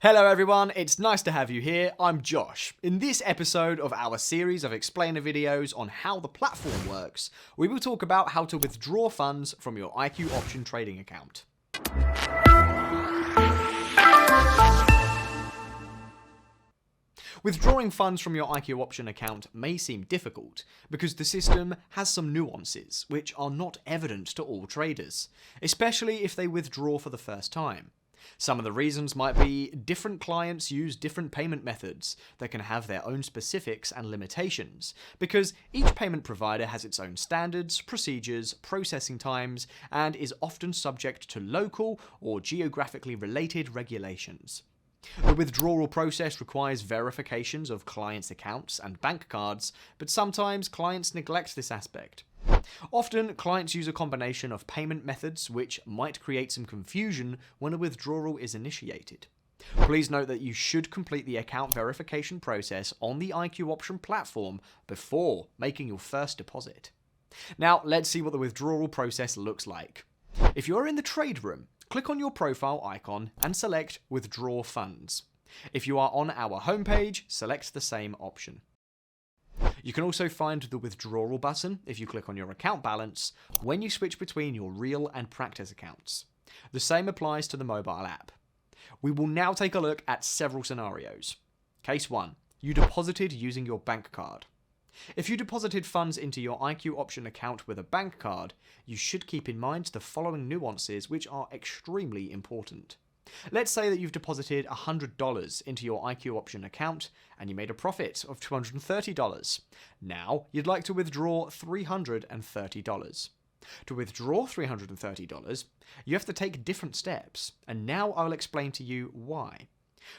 Hello everyone, it's nice to have you here. I'm Josh. In this episode of our series of explainer videos on how the platform works, we will talk about how to withdraw funds from your IQ option trading account. Withdrawing funds from your IQ option account may seem difficult because the system has some nuances which are not evident to all traders, especially if they withdraw for the first time. Some of the reasons might be different clients use different payment methods that can have their own specifics and limitations, because each payment provider has its own standards, procedures, processing times, and is often subject to local or geographically related regulations. The withdrawal process requires verifications of clients' accounts and bank cards, but sometimes clients neglect this aspect. Often, clients use a combination of payment methods which might create some confusion when a withdrawal is initiated. Please note that you should complete the account verification process on the IQ option platform before making your first deposit. Now, let's see what the withdrawal process looks like. If you're in the trade room, click on your profile icon and select Withdraw Funds. If you are on our homepage, select the same option. You can also find the withdrawal button if you click on your account balance when you switch between your real and practice accounts. The same applies to the mobile app. We will now take a look at several scenarios. Case 1. You deposited using your bank card. If you deposited funds into your IQ option account with a bank card, you should keep in mind the following nuances which are extremely important. Let's say that you've deposited $100 into your IQ option account and you made a profit of $230. Now, you'd like to withdraw $330. To withdraw $330, you have to take different steps, and now I'll explain to you why.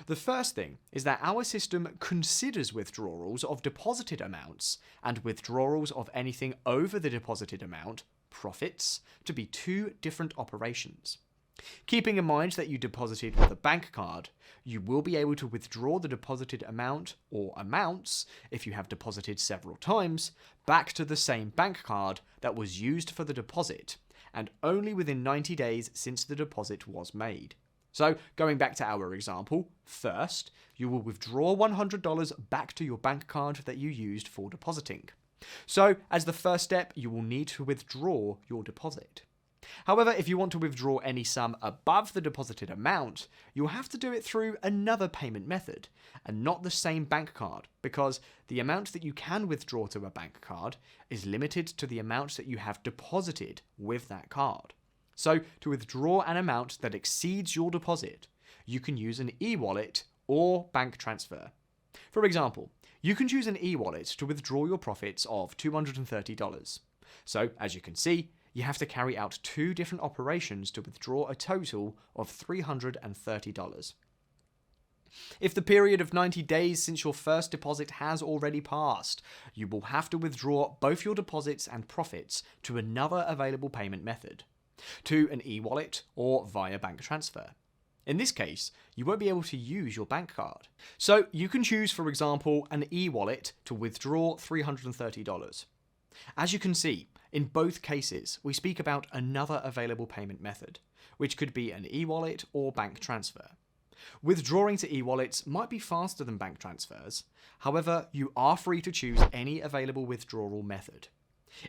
The first thing is that our system considers withdrawals of deposited amounts and withdrawals of anything over the deposited amount, profits, to be two different operations. Keeping in mind that you deposited with a bank card, you will be able to withdraw the deposited amount or amounts, if you have deposited several times, back to the same bank card that was used for the deposit, and only within 90 days since the deposit was made. So, going back to our example, first, you will withdraw $100 back to your bank card that you used for depositing. So, as the first step, you will need to withdraw your deposit. However, if you want to withdraw any sum above the deposited amount, you'll have to do it through another payment method, and not the same bank card, because the amount that you can withdraw to a bank card is limited to the amount that you have deposited with that card. So, to withdraw an amount that exceeds your deposit, you can use an e-wallet or bank transfer. For example, you can choose an e-wallet to withdraw your profits of $230. So, as you can see, you have to carry out two different operations to withdraw a total of $330. If the period of 90 days since your first deposit has already passed, you will have to withdraw both your deposits and profits to another available payment method, to an e-wallet or via bank transfer. In this case, you won't be able to use your bank card. So you can choose, for example, an e-wallet to withdraw $330. As you can see, in both cases, we speak about another available payment method, which could be an e-wallet or bank transfer. Withdrawing to e-wallets might be faster than bank transfers. However, you are free to choose any available withdrawal method.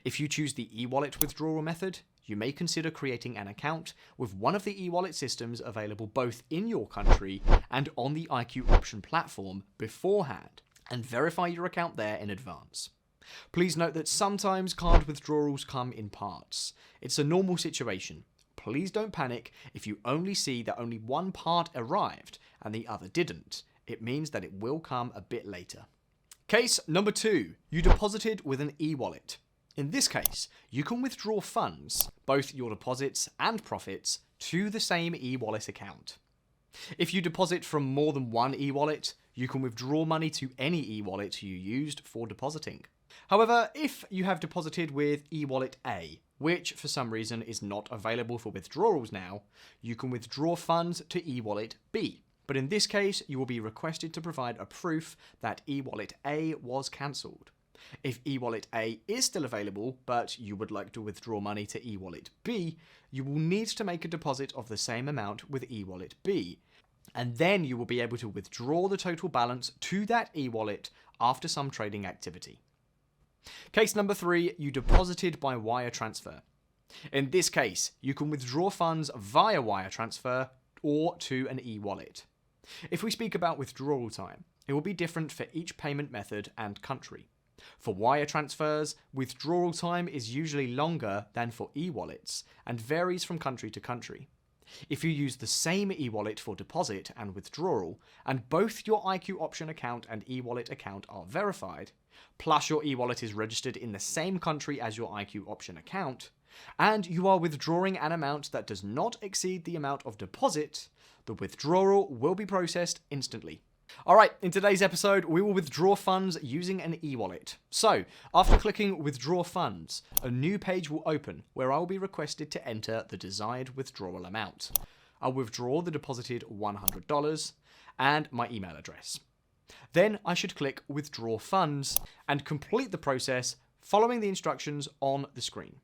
If you choose the e-wallet withdrawal method, you may consider creating an account with one of the e-wallet systems available both in your country and on the IQ option platform beforehand, and verify your account there in advance. Please note that sometimes card withdrawals come in parts. It's a normal situation. Please don't panic if you only see that only one part arrived and the other didn't. It means that it will come a bit later. Case number 2. You deposited with an e-wallet. In this case, you can withdraw funds, both your deposits and profits, to the same e-wallet account. If you deposit from more than one e-wallet, you can withdraw money to any e-wallet you used for depositing. However, if you have deposited with e-wallet A, which for some reason is not available for withdrawals now, you can withdraw funds to e-wallet B. But in this case, you will be requested to provide a proof that e-wallet A was cancelled. If e-wallet A is still available, but you would like to withdraw money to e-wallet B, you will need to make a deposit of the same amount with e-wallet B, and then you will be able to withdraw the total balance to that e-wallet after some trading activity. Case number 3, you deposited by wire transfer. In this case, you can withdraw funds via wire transfer or to an e-wallet. If we speak about withdrawal time, it will be different for each payment method and country. For wire transfers, withdrawal time is usually longer than for e-wallets and varies from country to country. If you use the same e-wallet for deposit and withdrawal, and both your IQ option account and e-wallet account are verified, plus your e-wallet is registered in the same country as your IQ option account, and you are withdrawing an amount that does not exceed the amount of deposit, the withdrawal will be processed instantly. Alright, in today's episode, we will withdraw funds using an e-wallet. So, after clicking Withdraw Funds, a new page will open where I will be requested to enter the desired withdrawal amount. I'll withdraw the deposited $100 and my email address. Then I should click Withdraw Funds and complete the process following the instructions on the screen.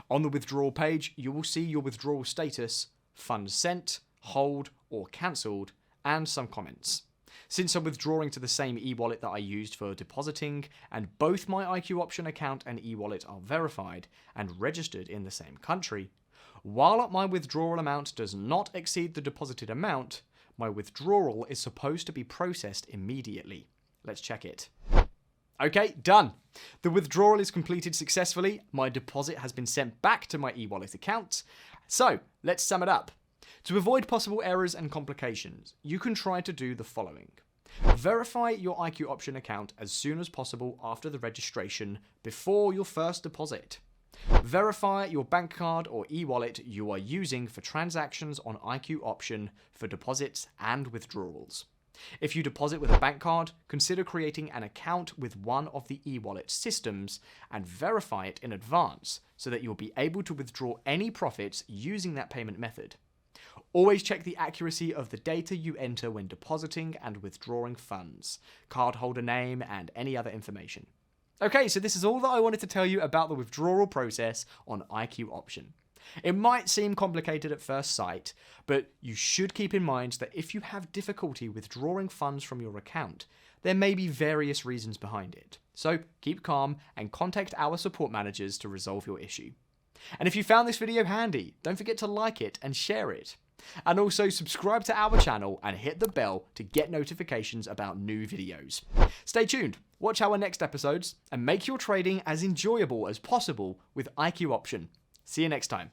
On the withdrawal page, you will see your withdrawal status, funds sent, hold, or cancelled, and some comments. Since I'm withdrawing to the same e-wallet that I used for depositing, and both my IQ option account and e-wallet are verified and registered in the same country, while my withdrawal amount does not exceed the deposited amount, my withdrawal is supposed to be processed immediately. Let's check it. Okay, done. The withdrawal is completed successfully. My deposit has been sent back to my e-wallet account. So, let's sum it up. To avoid possible errors and complications, you can try to do the following. Verify your IQ option account as soon as possible after the registration before your first deposit. Verify your bank card or e-wallet you are using for transactions on IQ option for deposits and withdrawals. If you deposit with a bank card, consider creating an account with one of the e-wallet systems and verify it in advance so that you'll be able to withdraw any profits using that payment method. Always check the accuracy of the data you enter when depositing and withdrawing funds, cardholder name, and any other information. Okay, so this is all that I wanted to tell you about the withdrawal process on IQ option. It might seem complicated at first sight, but you should keep in mind that if you have difficulty withdrawing funds from your account, there may be various reasons behind it. So keep calm and contact our support managers to resolve your issue. And if you found this video handy, don't forget to like it and share it. And also subscribe to our channel and hit the bell to get notifications about new videos. Stay tuned, watch our next episodes, and make your trading as enjoyable as possible with IQ option. See you next time.